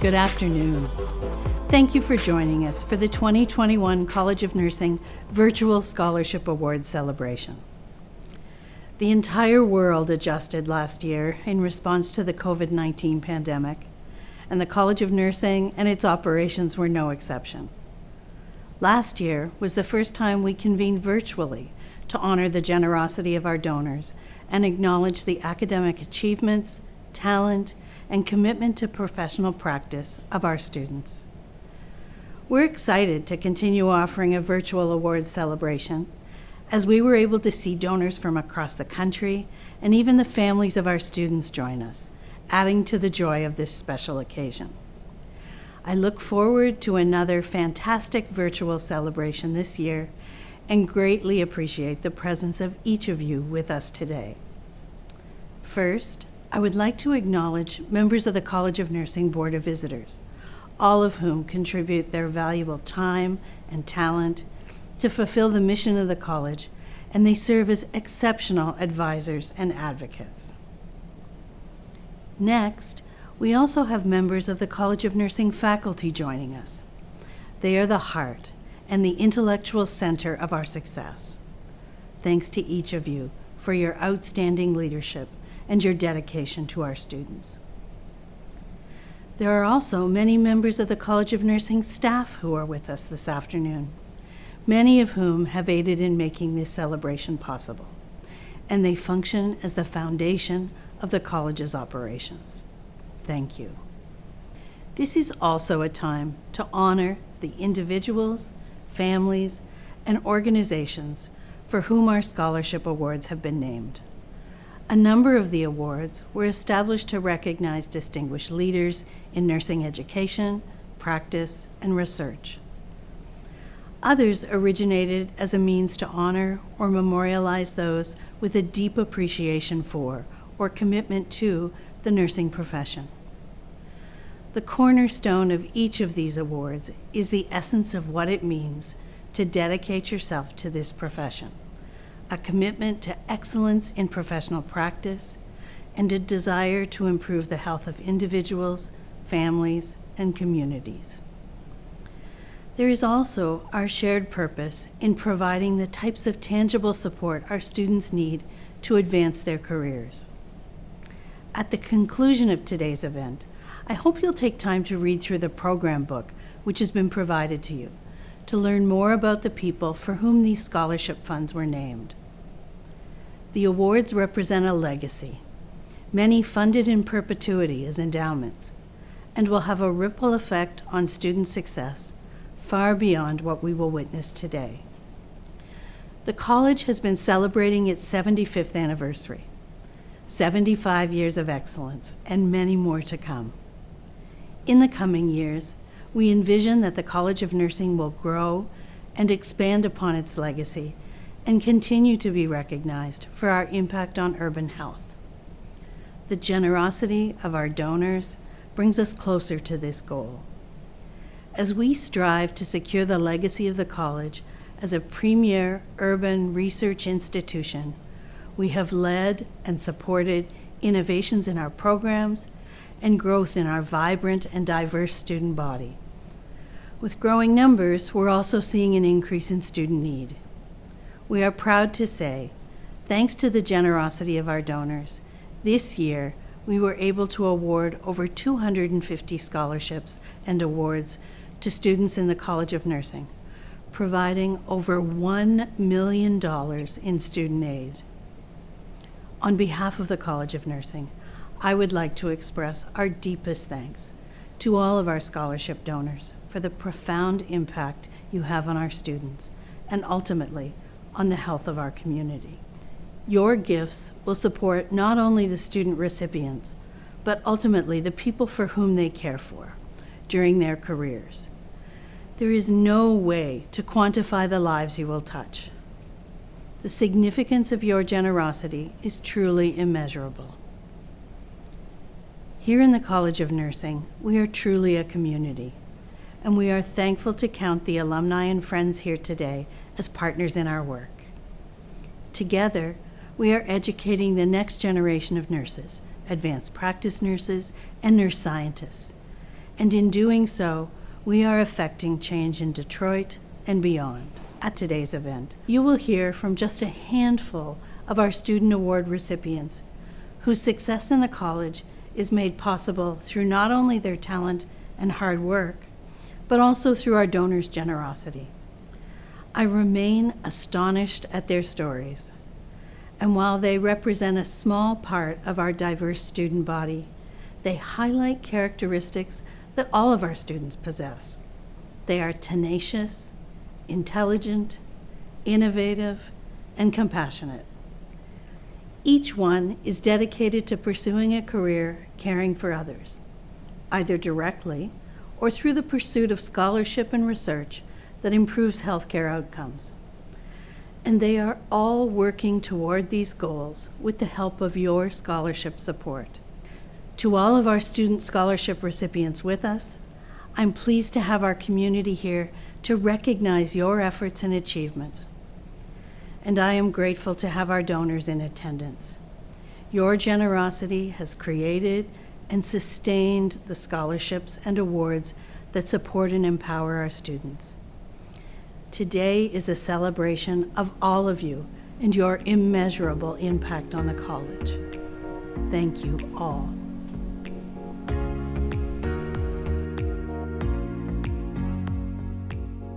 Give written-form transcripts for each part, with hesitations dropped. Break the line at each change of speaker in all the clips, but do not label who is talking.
Good afternoon. Thank you for joining us for the 2021 College of Nursing Virtual Scholarship Awards celebration. The entire world adjusted last year in response to the COVID-19 pandemic, and the College of Nursing and its operations were no exception. Last year was the first time we convened virtually to honor the generosity of our donors and acknowledge the academic achievements, talent, and commitment to professional practice of our students. We're excited to continue offering a virtual awards celebration as we were able to see donors from across the country and even the families of our students join us, adding to the joy of this special occasion. I look forward to another fantastic virtual celebration this year and greatly appreciate the presence of each of you with us today. First, I would like to acknowledge members of the College of Nursing Board of Visitors, all of whom contribute their valuable time and talent to fulfill the mission of the college, and they serve as exceptional advisors and advocates. Next, we also have members of the College of Nursing faculty joining us. They are the heart and the intellectual center of our success. Thanks to each of you for your outstanding leadership and your dedication to our students. There are also many members of the College of Nursing staff who are with us this afternoon, many of whom have aided in making this celebration possible, and they function as the foundation of the college's operations. Thank you. This is also a time to honor the individuals, families, and organizations for whom our scholarship awards have been named. A number of the awards were established to recognize distinguished leaders in nursing education, practice, and research. Others originated as a means to honor or memorialize those with a deep appreciation for or commitment to the nursing profession. The cornerstone of each of these awards is the essence of what it means to dedicate yourself to this profession, a commitment to excellence in professional practice, and a desire to improve the health of individuals, families, and communities. There is also our shared purpose in providing the types of tangible support our students need to advance their careers. At the conclusion of today's event, I hope you'll take time to read through the program book which has been provided to you to learn more about the people for whom these scholarship funds were named. The awards represent a legacy, many funded in perpetuity as endowments, and will have a ripple effect on student success far beyond what we will witness today. The college has been celebrating its 75th anniversary, 75 years of excellence, and many more to come. In the coming years, we envision that the College of Nursing will grow and expand upon its legacy and continue to be recognized for our impact on urban health. The generosity of our donors brings us closer to this goal. As we strive to secure the legacy of the college as a premier urban research institution, we have led and supported innovations in our programs and growth in our vibrant and diverse student body. With growing numbers, we're also seeing an increase in student need. We are proud to say, thanks to the generosity of our donors, this year we were able to award over 250 scholarships and awards to students in the College of Nursing, providing over $1 million in student aid. On behalf of the College of Nursing, I would like to express our deepest thanks to all of our scholarship donors for the profound impact you have on our students and ultimately on the health of our community. Your gifts will support not only the student recipients, but ultimately the people for whom they care for during their careers. There is no way to quantify the lives you will touch. The significance of your generosity is truly immeasurable. Here in the College of Nursing, we are truly a community, and we are thankful to count the alumni and friends here today as partners in our work. Together, we are educating the next generation of nurses, advanced practice nurses, and nurse scientists, And in doing so, we are affecting change in Detroit and beyond. At today's event, you will hear from just a handful of our Student Award recipients whose success in the college is made possible through not only their talent and hard work, but also through our donors' generosity. I remain astonished at their stories, and while they represent a small part of our diverse student body, they highlight characteristics that all of our students possess. They are tenacious, intelligent, innovative, and compassionate. Each one is dedicated to pursuing a career caring for others, either directly or through the pursuit of scholarship and research that improves healthcare outcomes. And they are all working toward these goals with the help of your scholarship support. To all of our student scholarship recipients with us, I'm pleased to have our community here to recognize your efforts and achievements. And I am grateful to have our donors in attendance. Your generosity has created and sustained the scholarships and awards that support and empower our students. Today is a celebration of all of you and your immeasurable impact on the college. Thank you all.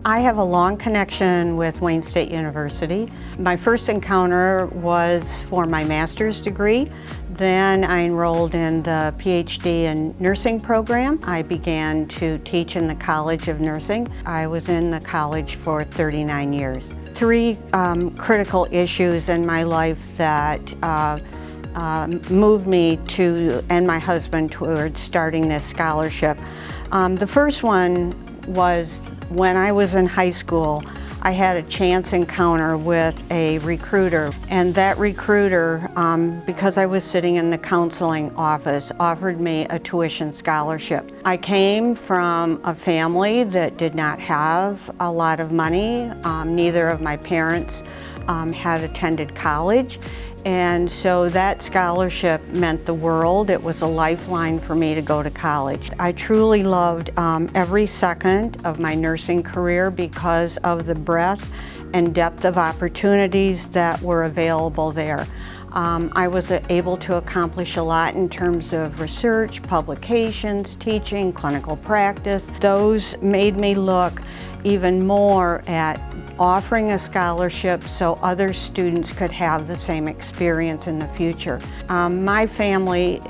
I have a long connection with Wayne State University. My first encounter was for my master's degree. Then I enrolled in the PhD in nursing program. I began to teach in the College of Nursing. I was in the college for 39 years. Three critical issues in my life that moved me to, and my husband, towards starting this scholarship. The first one was when I was in high school. I had a chance encounter with a recruiter, and that recruiter, because I was sitting in the counseling office, offered me a tuition scholarship. I came from a family that did not have a lot of money. Neither of my parents had attended college, and so that scholarship meant the world. It was a lifeline for me to go to college. I truly loved every second of my nursing career because of the breadth and depth of opportunities that were available there. I was able to accomplish a lot in terms of research, publications, teaching, clinical practice. Those made me look even more at offering a scholarship so other students could have the same experience in the future. My family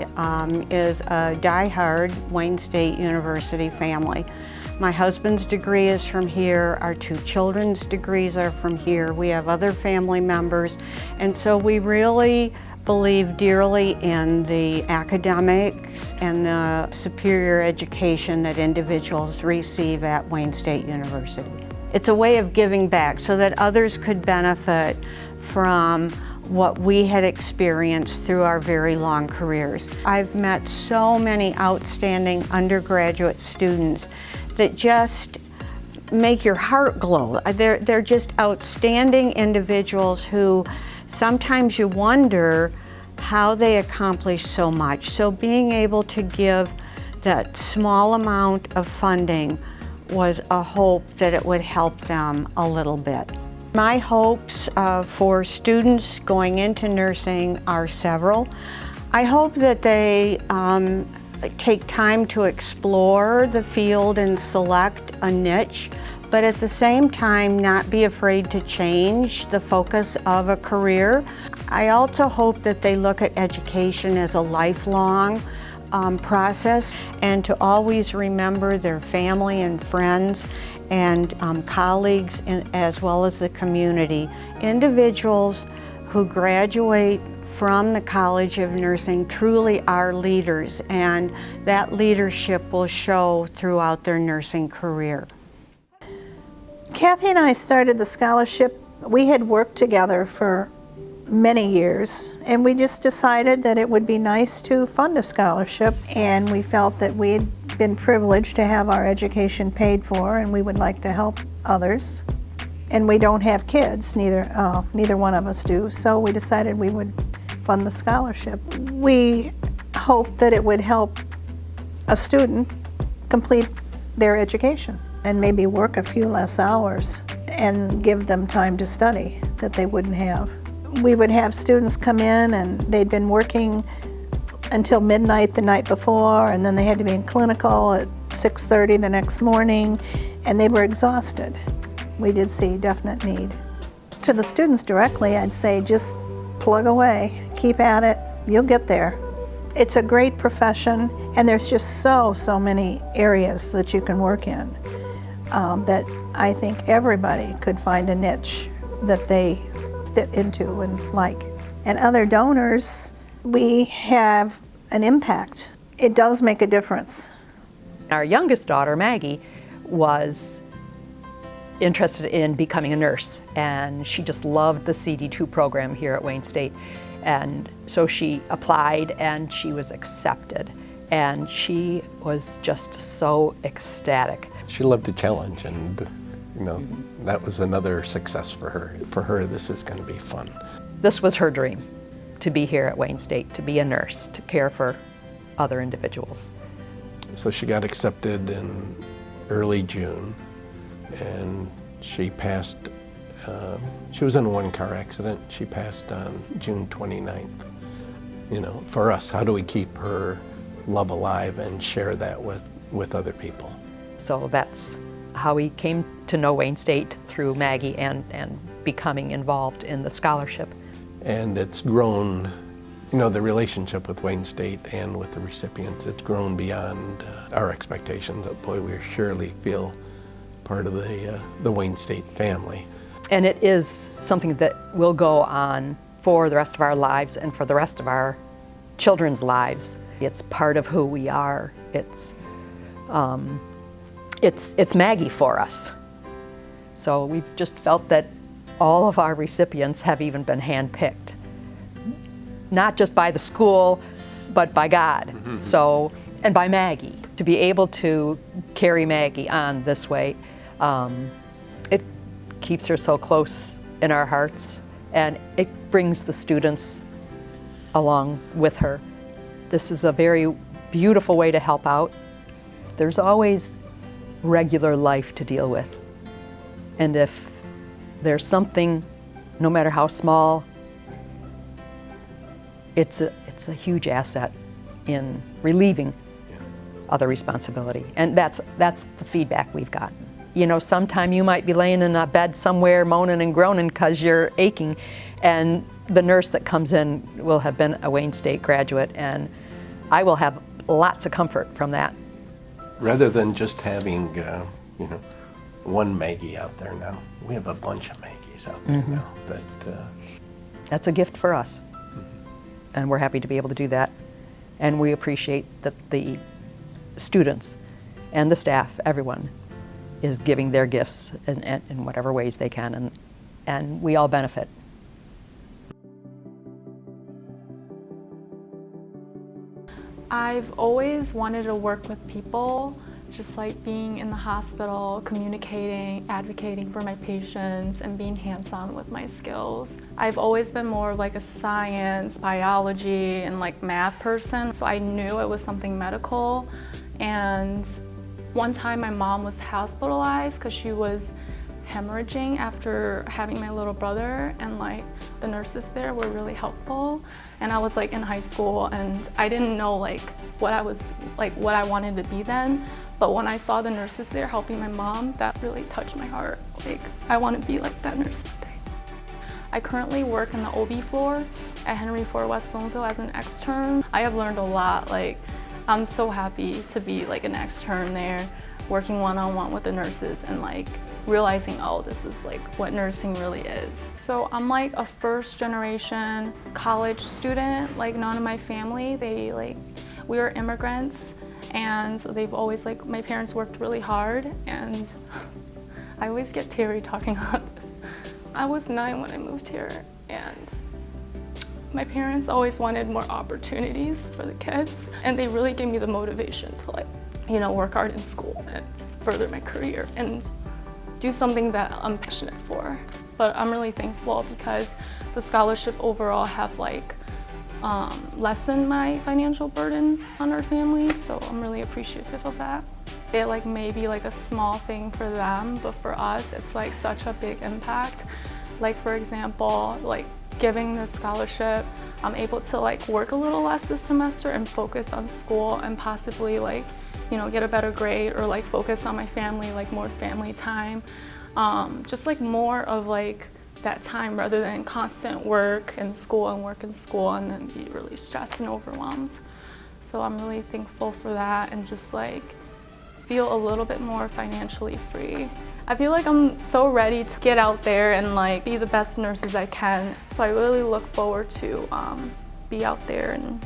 is a die-hard Wayne State University family. My husband's degree is from here, our two children's degrees are from here, we have other family members, and so we really believe dearly in the academics and the superior education that individuals receive at Wayne State University. It's a way of giving back so that others could benefit from what we had experienced through our very long careers. I've met so many outstanding undergraduate students that just make your heart glow. They're just outstanding individuals who sometimes you wonder how they accomplish so much. So being able to give that small amount of funding was a hope that it would help them a little bit. My hopes for students going into nursing are several. I hope that they take time to explore the field and select a niche, but at the same time not be afraid to change the focus of a career. I also hope that they look at education as a lifelong process, and to always remember their family and friends and colleagues, as well as the community. Individuals who graduate from the College of Nursing truly are leaders, and that leadership will show throughout their nursing career.
Kathy and I started the scholarship. We had worked together for many years, and we just decided that it would be nice to fund a scholarship, and we felt that we had been privileged to have our education paid for, and we would like to help others. And we don't have kids, neither one of us do, so we decided we would fund the scholarship. We hoped that it would help a student complete their education and maybe work a few less hours and give them time to study that they wouldn't have. We would have students come in and they'd been working until midnight the night before, and then they had to be in clinical at 6:30 the next morning, and they were exhausted. We did see definite need. To the students directly, I'd say just plug away, keep at it, you'll get there. It's a great profession, and there's just so many areas that you can work in that I think everybody could find a niche that they fit into and like. And other donors, we have an impact. It does make a difference.
Our youngest daughter, Maggie, was interested in becoming a nurse, and she just loved the CD2 program here at Wayne State. And so she applied and she was accepted, and she was just so ecstatic.
She loved a challenge, and that was another success for her. For her, this is going to be fun.
This was her dream, to be here at Wayne State, to be a nurse, to care for other individuals.
So she got accepted in early June, and she passed. She was in one car accident. She passed on June 29th. For us, how do we keep her love alive and share that with other people? So
that's how we came to know Wayne State, through Maggie and becoming involved in the scholarship.
And it's grown, the relationship with Wayne State and with the recipients, it's grown beyond our expectations. Boy, we surely feel part of the Wayne State family.
And it is something that will go on for the rest of our lives and for the rest of our children's lives. It's part of who we are. It's Maggie for us. So we've just felt that all of our recipients have even been handpicked, not just by the school, but by God. Mm-hmm. So, and by Maggie. To be able to carry Maggie on this way, it keeps her so close in our hearts, and it brings the students along with her. This is a very beautiful way to help out. There's always regular life to deal with. And if there's something, no matter how small, it's a huge asset in relieving other responsibility. And that's the feedback we've gotten. Sometime you might be laying in a bed somewhere moaning and groaning because you're aching, and the nurse that comes in will have been a Wayne State graduate, and I will have lots of comfort from that.
Rather than just having, one Maggie out there now, we have a bunch of Maggies out there now.
That's a gift for us, and we're happy to be able to do that. And we appreciate that the students and the staff, everyone, is giving their gifts in whatever ways they can, and we all benefit.
I've always wanted to work with people, just like being in the hospital, communicating, advocating for my patients, and being hands-on with my skills. I've always been more like a science, biology, and math person, so I knew it was something medical. And one time my mom was hospitalized because she was hemorrhaging after having my little brother, and the nurses there were really helpful. And I was in high school, and I didn't know what I wanted to be then. But when I saw the nurses there helping my mom, that really touched my heart. I want to be like that nurse one day. I currently work in the OB floor at Henry Ford West Bloomfield as an extern. I have learned a lot. I'm so happy to be an extern there, working one-on-one with the nurses and realizing, oh, this is what nursing really is. So I'm a first-generation college student. None of my family, we are immigrants, and they've always my parents worked really hard, and I always get teary talking about this. I was 9 when I moved here, and my parents always wanted more opportunities for the kids, and they really gave me the motivation to work hard in school and further my career and do something that I'm passionate for. But I'm really thankful because the scholarship overall have lessened my financial burden on our family, so I'm really appreciative of that. it like may be like a small thing for them, but for us it's like such a big impact. Like for example, like giving this scholarship, I'm able to like work a little less this semester and focus on school and possibly like, you know, get a better grade or like focus on my family, like more family time. Just like more of like that time rather than constant work and school and then be really stressed and overwhelmed. So I'm really thankful for that and just like feel a little bit more financially free. I feel like I'm so ready to get out there and like be the best nurse as I can. So I really look forward to be out there and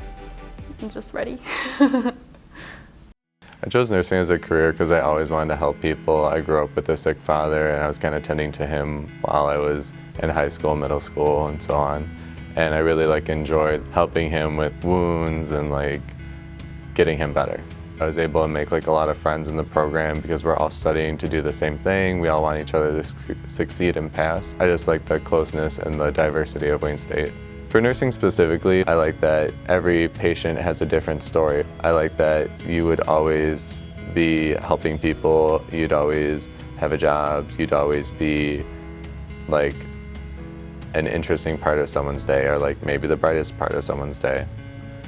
I'm just ready.
I chose nursing as a career because I always wanted to help people. I grew up with a sick father and I was kind of tending to him while I was in high school, middle school, and so on. And I really like enjoyed helping him with wounds and like getting him better. I was able to make like a lot of friends in the program because we're all studying to do the same thing. We all want each other to succeed and pass. I just like the closeness and the diversity of Wayne State. For nursing specifically, I like that every patient has a different story. I like that you would always be helping people, you'd always have a job, you'd always be like an interesting part of someone's day or like maybe the brightest part of someone's day.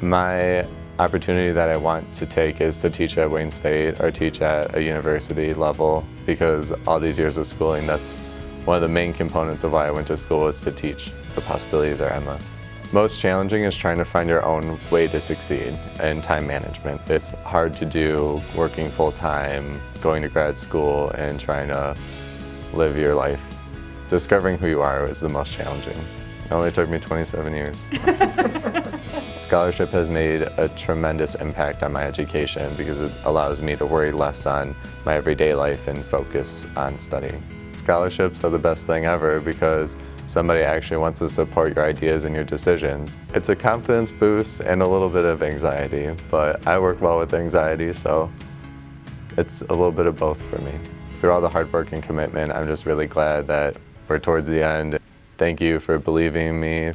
My opportunity that I want to take is to teach at Wayne State or teach at a university level because all these years of schooling, that's one of the main components of why I went to school was to teach. The possibilities are endless. Most challenging is trying to find your own way to succeed in time management. It's hard to do working full-time, going to grad school, and trying to live your life. Discovering who you are is the most challenging. It only took me 27 years. Scholarship has made a tremendous impact on my education because it allows me to worry less on my everyday life and focus on studying. Scholarships are the best thing ever because somebody actually wants to support your ideas and your decisions. It's a confidence boost and a little bit of anxiety, but I work well with anxiety, so it's a little bit of both for me. Through all the hard work and commitment, I'm just really glad that we're towards the end. Thank you for believing in me.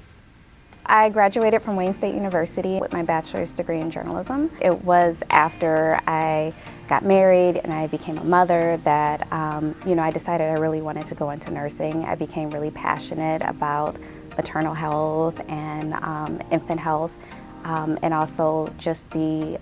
I graduated from Wayne State University with my bachelor's degree in journalism. It was after I got married and I became a mother that I decided I really wanted to go into nursing. I became really passionate about maternal health and infant health and also just the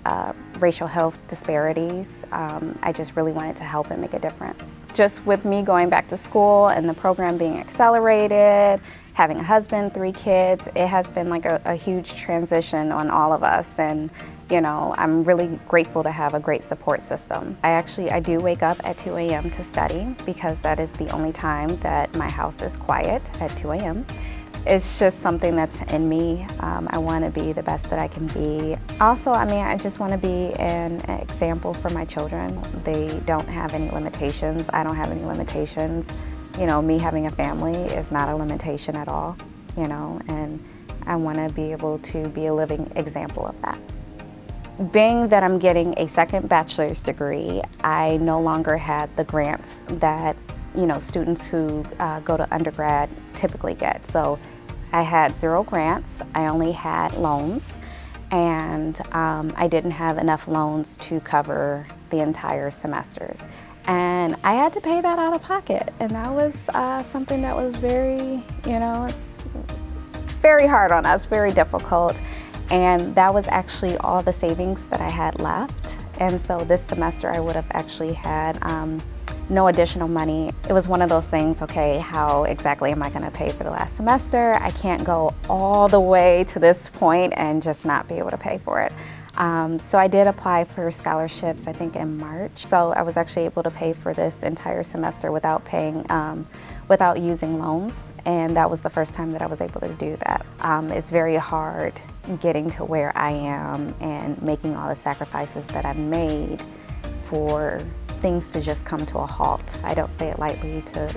racial health disparities. I just really wanted to help and make a difference. Just with me going back to school and the program being accelerated, having a husband, 3 kids, it has been like a huge transition on all of us. And I'm really grateful to have a great support system. I do wake up at 2 a.m. to study because that is the only time that my house is quiet, at 2 a.m. It's just something that's in me. I want to be the best that I can be. Also, I just want to be an example for my children. They don't have any limitations. I don't have any limitations. Me having a family is not a limitation at all, and I want to be able to be a living example of that. Being that I'm getting a second bachelor's degree, I no longer had the grants that, students who go to undergrad typically get. So I had 0 grants, I only had loans, and I didn't have enough loans to cover the entire semesters. And I had to pay that out of pocket, and that was something that was very, it's very hard on us, very difficult. And that was actually all the savings that I had left. And so this semester I would have actually had no additional money. It was one of those things, okay, how exactly am I gonna pay for the last semester? I can't go all the way to this point and just not be able to pay for it. So I did apply for scholarships, I think in March. So I was actually able to pay for this entire semester without paying, without using loans. And that was the first time that I was able to do that. It's very hard getting to where I am and making all the sacrifices that I've made for things to just come to a halt. I don't say it lightly to,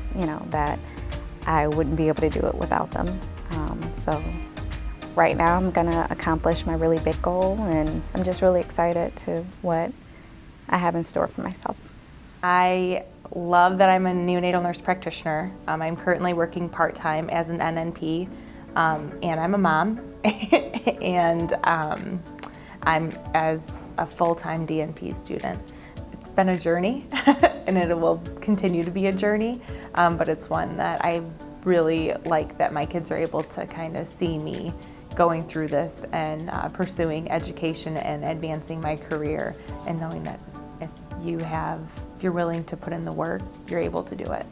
that I wouldn't be able to do it without them. So right now I'm gonna accomplish my really big goal, and I'm just really excited to what I have in store for myself.
I love that I'm a neonatal nurse practitioner. I'm currently working part-time as an NNP, and I'm a mom, and I'm as a full-time DNP student. It's been a journey and it will continue to be a journey, but it's one that I really like that my kids are able to kind of see me going through this and pursuing education and advancing my career, and knowing that if you're willing to put in the work, you're able to do it.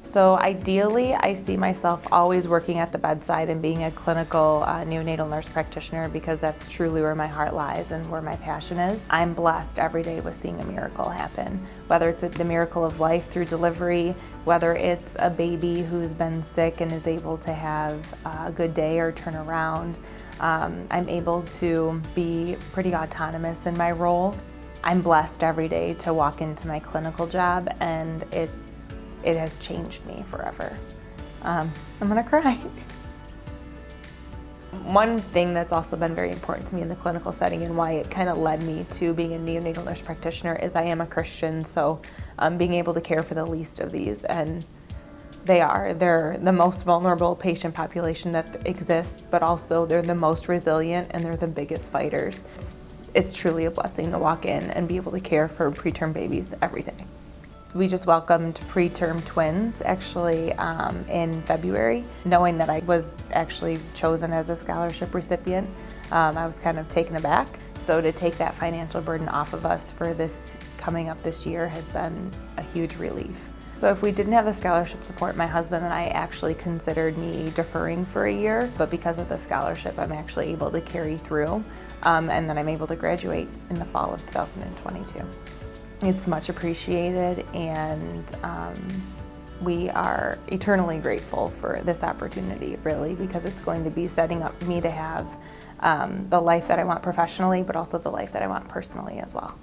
So ideally, I see myself always working at the bedside and being a clinical neonatal nurse practitioner, because that's truly where my heart lies and where my passion is. I'm blessed every day with seeing a miracle happen, whether it's the miracle of life through delivery, whether it's a baby who's been sick and is able to have a good day or turn around. I'm able to be pretty autonomous in my role. I'm blessed every day to walk into my clinical job, and it has changed me forever. I'm gonna cry. One thing that's also been very important to me in the clinical setting, and why it kind of led me to being a neonatal nurse practitioner, is I am a Christian, so being able to care for the least of these, and they're the most vulnerable patient population that exists, but also they're the most resilient and they're the biggest fighters. It's truly a blessing to walk in and be able to care for preterm babies every day. We just welcomed preterm twins actually in February. Knowing that I was actually chosen as a scholarship recipient, I was kind of taken aback. So to take that financial burden off of us for this coming up this year has been a huge relief. So if we didn't have the scholarship support, my husband and I actually considered me deferring for a year, but because of the scholarship, I'm actually able to carry through, and then I'm able to graduate in the fall of 2022. It's much appreciated, and we are eternally grateful for this opportunity, really, because it's going to be setting up me to have the life that I want professionally, but also the life that I want personally as well.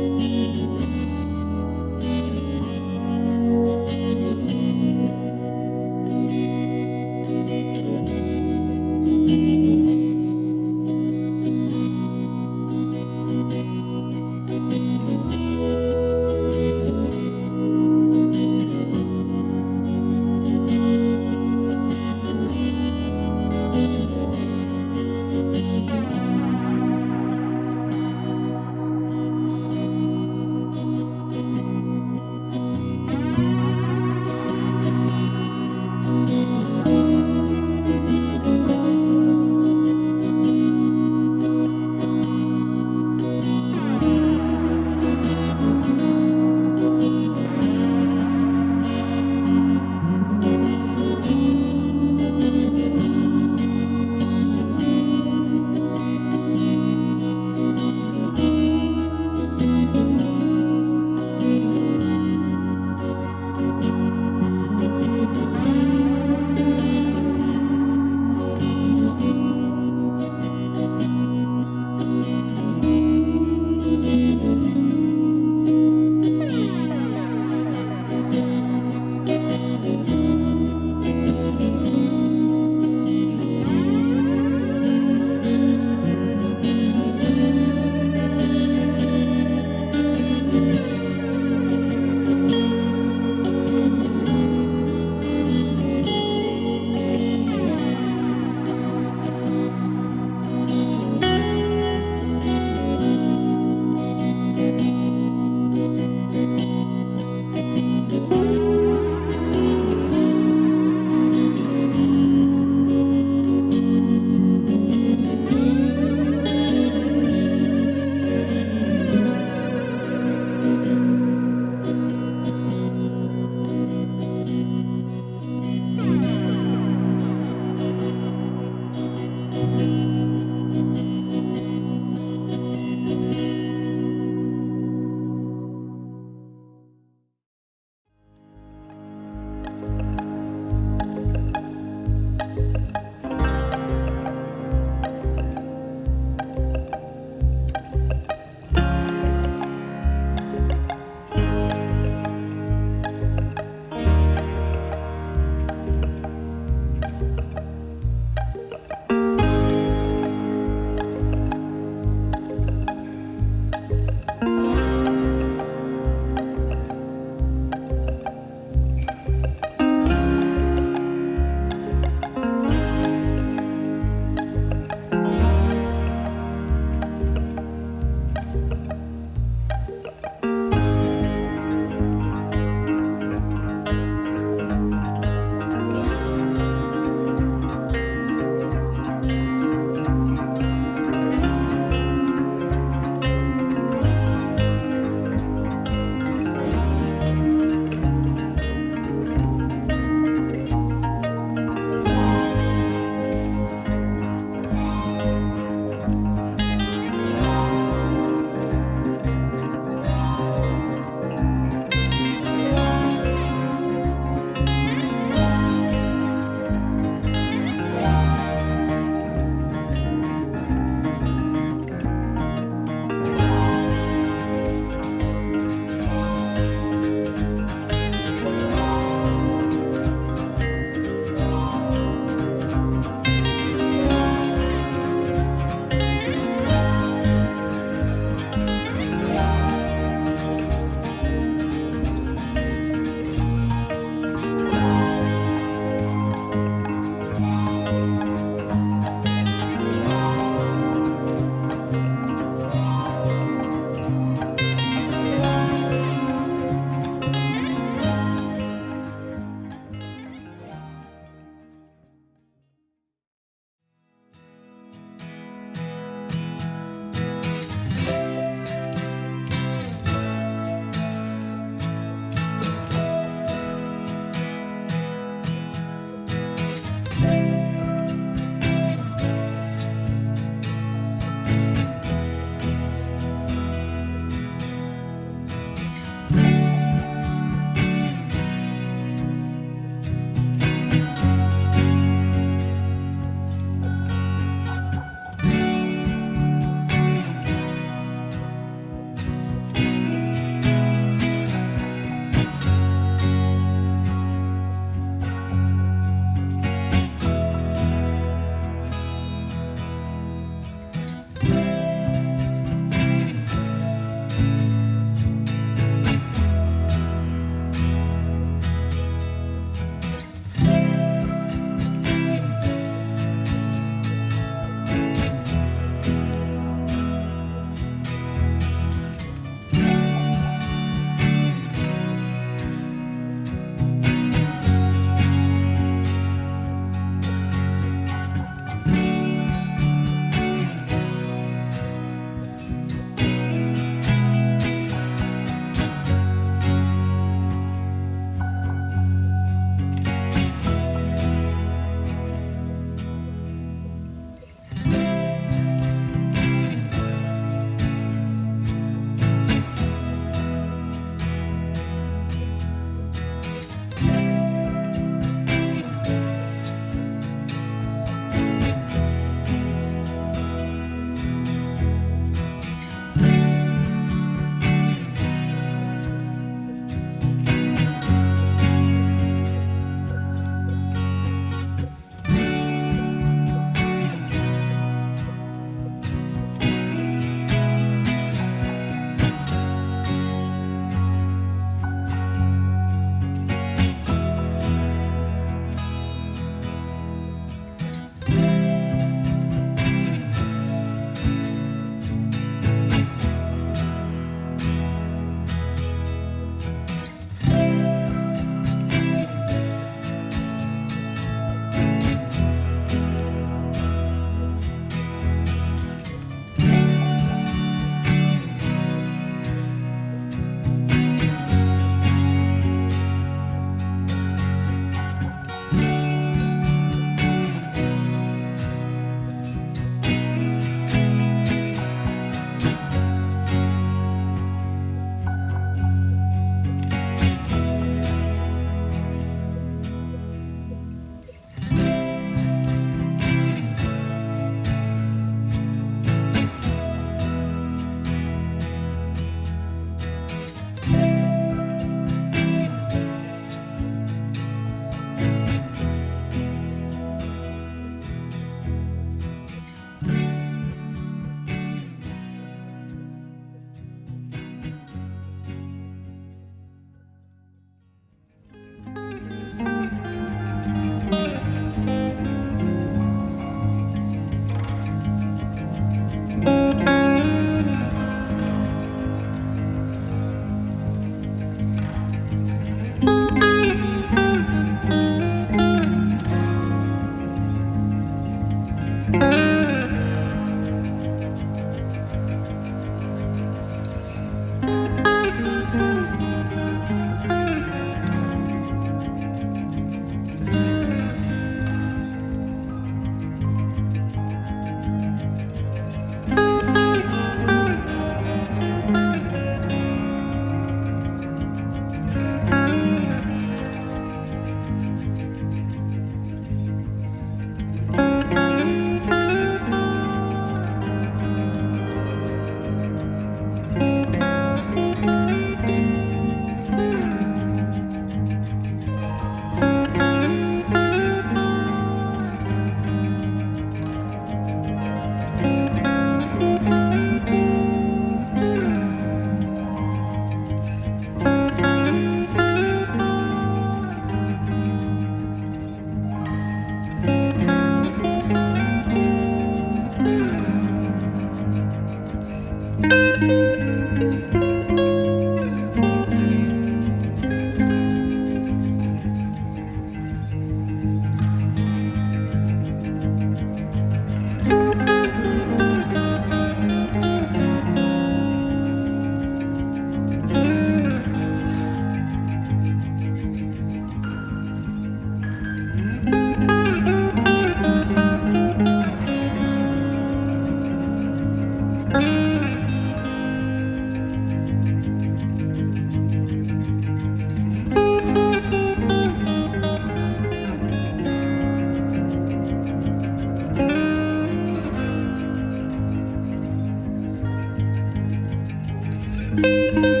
you.